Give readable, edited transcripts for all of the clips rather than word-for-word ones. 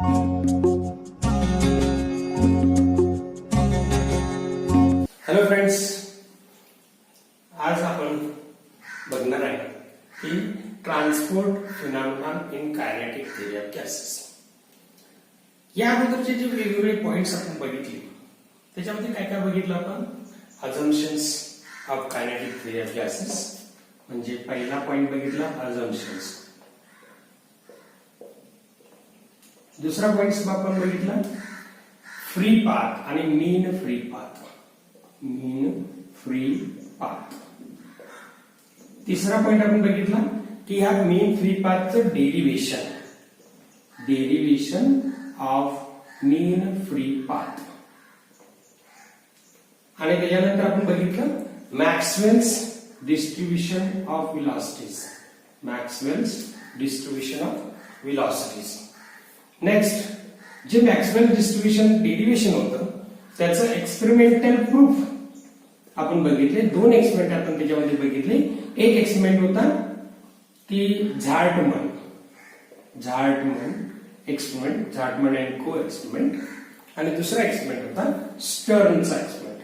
Hello friends, आज आपण बघणार आहे की transport phenomena in kinetic theory of gases. या अगोदरचे जे वेगवेगळे पॉइंट्स आपण बघितले त्याच्यामध्ये काय काय बघितलं आपण? Assumptions of kinetic theory of gases, म्हणजे पहिला पॉइंट बघितला अझम्पशन्स. दुसरा पॉइंट आपण बघितला फ्री पाथ आणि mean free path. Mean free path. तिसरा पॉइंट आपण बघितला की ह्या मीन फ्री पाथचं derivation of mean free path. आणि त्याच्यानंतर आपण बघितलं Maxwell's distribution of velocities. Maxwell's distribution of velocities. Next, जे मॅक्सवेल डिस्ट्रीब्युशन डेरिव्हेशन होतं त्याचं एक्सपेरिमेंटल प्रूफ आपण बघितले. दोन एक्सपेरिमेंट आपण त्याच्यामध्ये बघितले. एक एक्सपेरिमेंट होता की झार्टमन एक्सपेरिमेंट, झार्टमन अँड को एक्सपेरिमेंट. आणि दुसरा एक्सपेरिमेंट होता स्टर्नचा एक्सपेरिमेंट.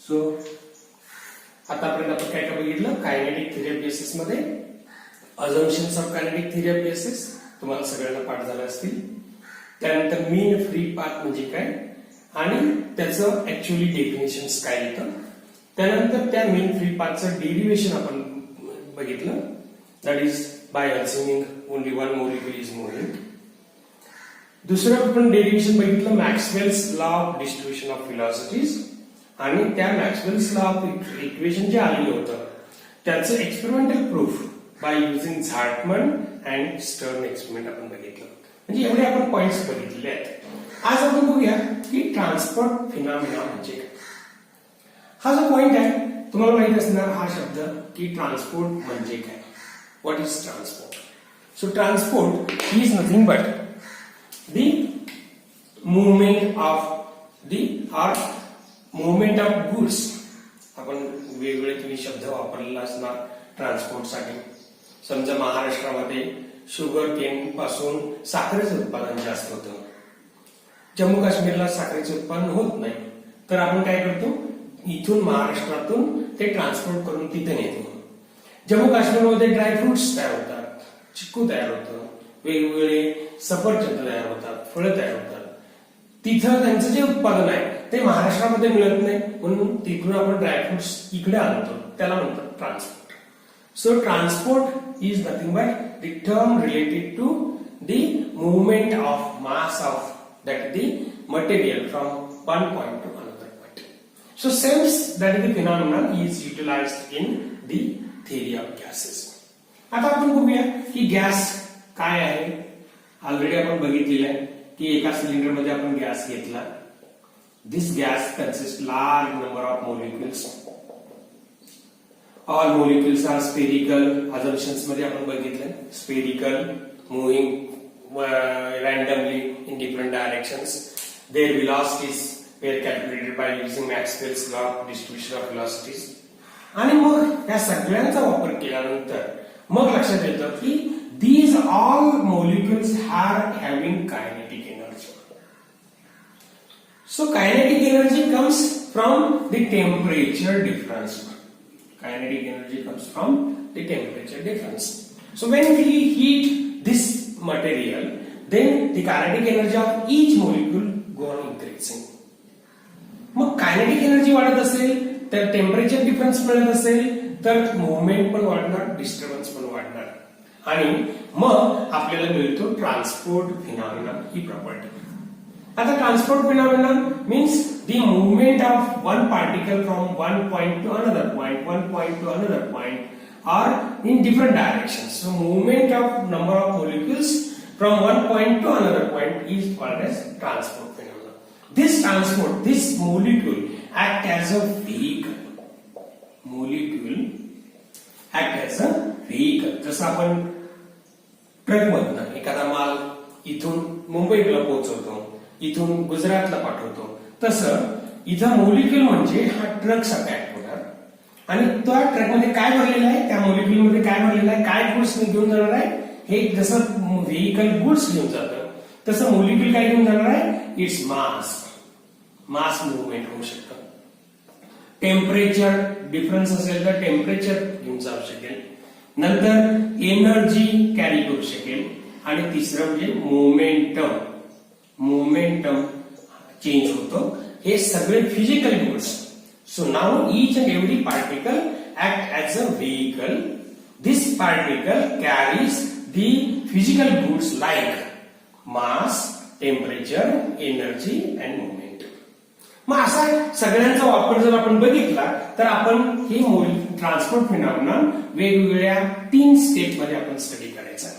सो आतापर्यंत आपण काय काय बघितलं? कायनेटिक थिअरी ऑफ गॅसेस मध्ये assumptions of kinetic theory of gases तुम्हाला सगळ्यांना पाठ झाले असतील. त्यानंतर मीन फ्री पाथ म्हणजे काय आणि त्याचं ऍक्च्युअली डेफिनेशन्स काय येतं. त्यानंतर त्या मीन फ्री पाथचं डेरिव्हेशन आपण बघितलं, that is by assuming only one molecule is moving. दुसरं आपण डेरिव्हेशन बघितलं Maxwell's law of distribution of velocities. आणि त्या मॅक्सवेल्स लॉ ऑफ इक्वेशन जे आलेलं होतं त्याचं experimental proof by using Zartman and Stern experiment आपण बघितलं. म्हणजे एवढे आपण पॉइंट्स बघितलेले आहेत. आज आपण बघूया की ट्रान्सपोर्ट फिनॉमिना म्हणजे काय. हा जो पॉइंट आहे तुम्हाला माहित असणार हा शब्द की ट्रान्सपोर्ट म्हणजे काय. What is transport? So transport is nothing but the movement of movement of goods. आपण वेगवेगळे तुम्ही शब्द वापरलेला असणार ट्रान्सपोर्ट साठी. समजा महाराष्ट्रामध्ये शुगर केन पासून साखरेचं उत्पादन जास्त होतं, जम्मू काश्मीरला साखरेचे उत्पादन होत नाही, तर आपण काय करतो, इथून महाराष्ट्रातून ते ट्रान्सपोर्ट करून तिथे नेतो. जम्मू काश्मीरमध्ये ड्रायफ्रुट्स तयार होतात, चिक्कू तयार होतं, वेगवेगळे सफरचंद तयार होतात, फळं तयार होतात. तिथं त्यांचं जे उत्पादन आहे ते महाराष्ट्रामध्ये मिळत नाही, म्हणून तिथून आपण ड्रायफ्रुट्स इकडे आणतो, त्याला म्हणतात transport. So transport is nothing but the term related to the movement of mass of that the material from one point to another point. So since that the phenomenon is utilized in the theory of gases. आता आपण बघूया की gas काय आहे. Already आपण बघितलेलं आहे की एका सिलेंडर मध्ये आपण गॅस घेतला. This gas consists large number of molecules. All molecules are spherical. Assumptions मध्ये आपण बघितलं spherical, moving randomly in different directions. Their velocities were calculated by using Maxwell's law of distribution of velocities. आणि मग या सगळ्यांचा वापर केल्यानंतर मग लक्षात येतं की these all molecules are having kinetic energy. So kinetic energy comes from the temperature difference. Kinetic energy comes from the temperature difference. So when we heat this material, then the kinetic energy of each molecule go on increasing. मग kinetic energy वाढत असेल तर temperature difference मिळत असेल तर movement पण वाढणार, disturbance पण वाढणार, आणि मग आपल्याला मिळतो ट्रान्सपोर्ट फिनॉमिना ही प्रॉपर्टी. आता transport phenomena means the movement of one particle from one point to another point, or in different directions. So movement of number of molecules from one point to another point is called as transport phenomenon. This molecule act as a vehicle. जसं आपण truck मधनं एखादा माल इथून मुंबईला पोहोचवतो, इथून गुजरातला पाठवतो, तसं इथं मोलिक्युल म्हणजे हा ट्रक सारखा ऍक्ट होणार. आणि त्या ट्रक मध्ये काय भरलेलं आहे, त्या मोलिक्युल मध्ये काय भरलेलं आहे, काय गुड्स घेऊन जाणार आहे, हे जसं व्हेकल गुड्स घेऊन जातं तसं मोलिक्युल काय घेऊन जाणार आहे, इट्स मास मुवमेंट होऊ शकतं. टेम्परेचर डिफरन्स असेल तर टेम्परेचर घेऊन जाऊ शकेल. नंतर एनर्जी कॅरी करू शकेल. आणि तिसरं म्हणजे मोमेंटम चेंज होतो. हे सगळे physical goods. So now each and every particle act as a vehicle. This particle carries the physical goods like mass, temperature, energy and movement. मग असा सगळ्यांचा वापर जर आपण बघितला तर आपण हे ट्रान्सपोर्ट फिनॉमिना वेगवेगळ्या 3 स्टेप मध्ये आपण स्टडी करायचा.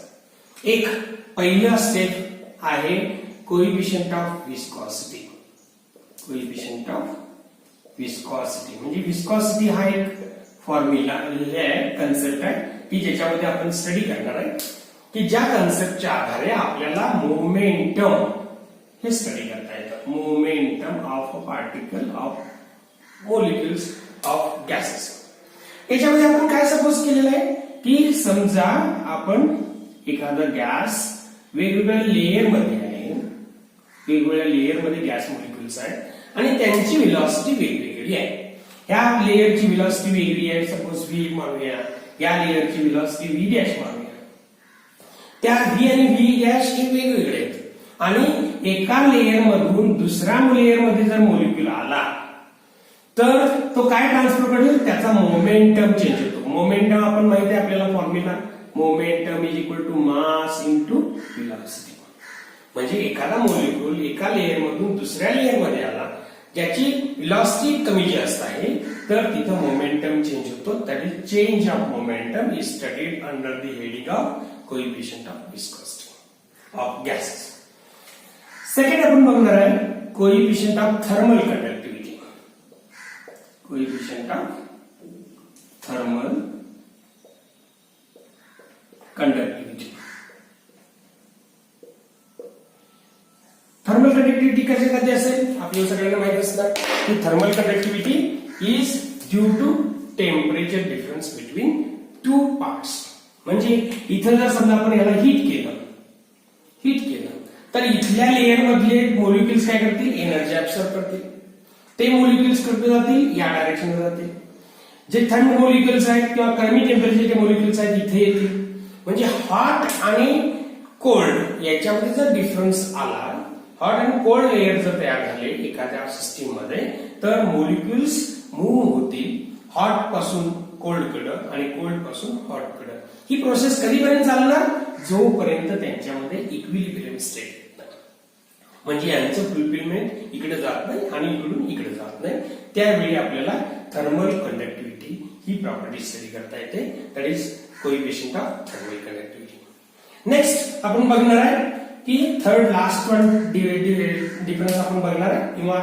एक पहिला स्टेप आहे coefficient of viscosity. Coefficient of viscosity म्हणजे विस्कॉसिटी हा एक फॉर्म्युला आहे, कन्सेप्ट आहे की ज्याच्यामध्ये आपण स्टडी करणार आहे की ज्या कन्सेप्टच्या आधारे आपल्याला मोमेंटम हे स्टडी करता येतं. Momentum of a particle of molecules of gases. याच्यामध्ये आपण काय सपोज केलेलं आहे की समजा आपण एखादा गॅस वेगवेगळ्या लेयर मध्ये आहे, वेगवेगळ्या लेयर मध्ये गॅस मोलिक्युल्स आहेत आणि त्यांची व्हेलॉसिटी वेगवेगळी आहे. ह्या लेयरची व्हेलॉसिटी वेगळी आहे, सपोज व्ही मानूया. या लेयरची व्हेलॉसिटी व्ही डॅश मानूया. त्या व्ही आणि व्ही डॅश हे वेगवेगळे आहेत आणि एका लेयर मधून दुसऱ्या लेयर मध्ये जर मोलिक्युल आला तर तो काय ट्रान्सफर करेल, त्याचा मोमेंटम चेंज होतो. मोमेंटम आपण माहिती आहे आपल्याला formula, momentum is equal to mass into velocity. म्हणजे एखादा मोलिक्युल एका लेयर मधून दुसऱ्या लेयर मध्ये आला ज्याची व्हेलॉसिटी कमी जास्त आहे तर तिथं मोमेंटम चेंज होतो. That is change of momentum is studied under the heading of coefficient of viscosity of gases. Second आपण बघणार आहे coefficient of thermal conductivity. Coefficient of thermal conductivity. Thermal conductivity कशासाठी असेल, आपल्याला सगळ्यांना माहिती असतं की thermal conductivity is due to temperature difference between 2 parts. म्हणजे इथं जर समजा आपण याला हीट केलं तर इथल्या लेयर मधले मोलिक्युल्स काय करतील, एनर्जी ऍब्सॉर्ब करतील. ते मोलिक्युल्स कुठे जातील, या डायरेक्शनला जातील. जे थंड मोलिक्युल्स आहेत किंवा कमी टेम्परेचरचे मोलिक्युल्स आहेत इथे येतील. म्हणजे हॉट आणि कोल्ड याच्यामध्ये जर डिफरन्स आला, हॉट आणि कोल्ड लेयर जर तयार झाले एखाद्या सिस्टीम मध्ये तर मोलिक्युल्स मूव्ह होतील हॉट पासून कोल्ड कडं आणि कोल्ड पासून हॉट कडं. ही प्रोसेस कधीपर्यंत चालणार, जोपर्यंत त्यांच्यामध्ये इक्विलिब्रियम स्टेट येत नाही. म्हणजे यांचं फुलफिलमेंट इकडे जात नाही आणि इकडून इकडे जात नाही. त्यावेळी आपल्याला थर्मल कंडक्टिव्हिटी ही प्रॉपर्टी स्टडी करता येते. That is coefficient of thermal conductivity. Next आपण बघणार आहे की थर्ड लास्ट वन डिफरन्स आपण बघणार आहे किंवा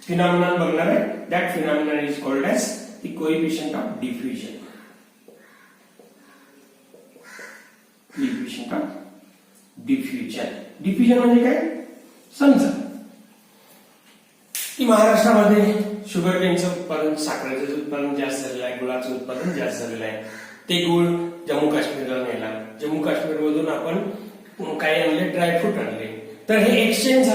फिनॉमिनन बघणार आहे. That phenomenon is called as the coefficient of diffusion. Coefficient of diffusion. Diffusion म्हणजे काय, समजा की महाराष्ट्रामध्ये शुगर केनचं उत्पादन, साखरेचं उत्पादन जास्त झालेलं आहे, गुळाचं उत्पादन जास्त झालेलं आहे. ते गुळ जम्मू काश्मीरला नेला, जम्मू काश्मीर मधून आपण काही आणले, ड्रायफ्रूट आणले, तर हे एक्सचेंज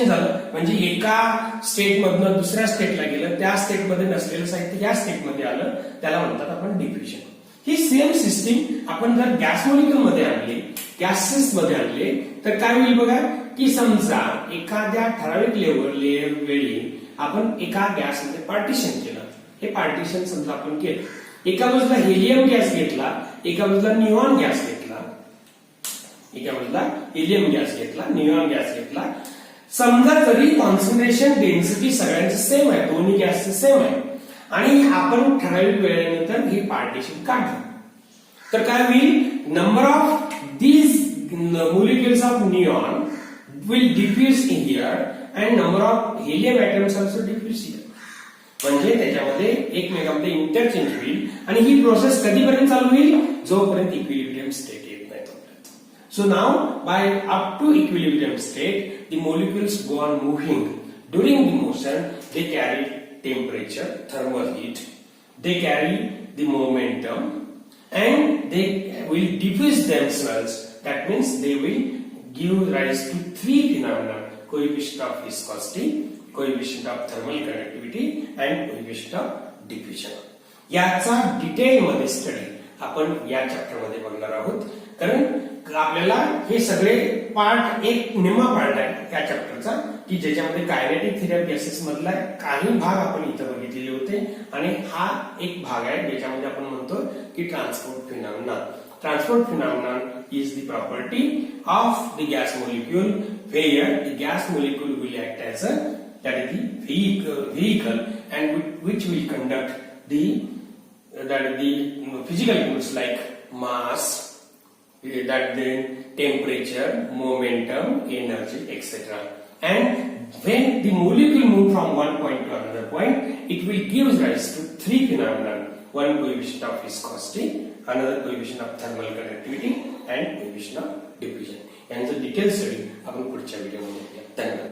झालं. म्हणजे एका स्टेट मधनं दुसऱ्या स्टेटला गेलं, त्या स्टेटमध्ये नसलेलं साहित्य या स्टेटमध्ये आलं, त्याला म्हणतात आपण डिफ्युजन. ही सेम सिस्टीम आपण जर गॅस मॉलिक्युल मध्ये आणली, गॅसेस मध्ये आणले तर काय होईल बघा की समजा एखाद्या ठराविक लेयर वेळी आपण एका गॅस मध्ये पार्टिशन केलं. हे पार्टिशन समजा आपण केलं, एका बाजूला हेलियम गॅस घेतला, एका बाजूला निऑन गॅस घेतला, एका बाजूला हेलियम गॅस घेतला, निऑन गॅस घेतला. समजा तरी कॉन्सन्ट्रेशन डेन्सिटी सगळ्यांचं सेम आहे, दोन्ही गॅसचं सेम आहे आणि आपण ठराविक वेळेनंतर हे पार्टिशन काढलं तर काय होईल, number of these molecules of neon will diffuse in here and number of helium atoms also diffuse here. म्हणजे त्याच्यामध्ये एकमेकांमध्ये इंटरचेंज होईल आणि ही प्रोसेस कधीपर्यंत चालू होईल, जोपर्यंत इक्विलिब्रियम स्टेट येत नाही तोपर्यंत. So now by up to equilibrium state the molecules go on moving. During the motion they carry temperature, thermal heat, they carry the momentum and they will diffuse themselves. That means they will give rise to three phenomena: coefficient of viscosity, coefficient of thermal conductivity and coefficient of diffusion. याचा detail मध्ये study आपण या chapter मध्ये बघणार आहोत. कारण आपल्याला हे सगळे पार्ट एक निम्मा पार्ट आहे त्या चॅप्टरचा की ज्याच्यामध्ये कायनेटिक थिअरी ऑफ गॅसेस मधला काही भाग आपण इथं बघितलेले होते आणि हा एक भाग आहे ज्याच्यामध्ये आपण म्हणतो की transport phenomena. Transport phenomenon is the property of the gas molecule where the gas molecule will act as a that is the vehicle and which will conduct the physical goods like mass, that then temperature, momentum, energy, etc. And when the molecule move from one point to another point, it will give rise to three phenomena: one coefficient of viscosity, another coefficient of thermal conductivity and coefficient of diffusion. यांचं detail study आपण पुढच्या व्हिडिओमध्ये. धन्यवाद.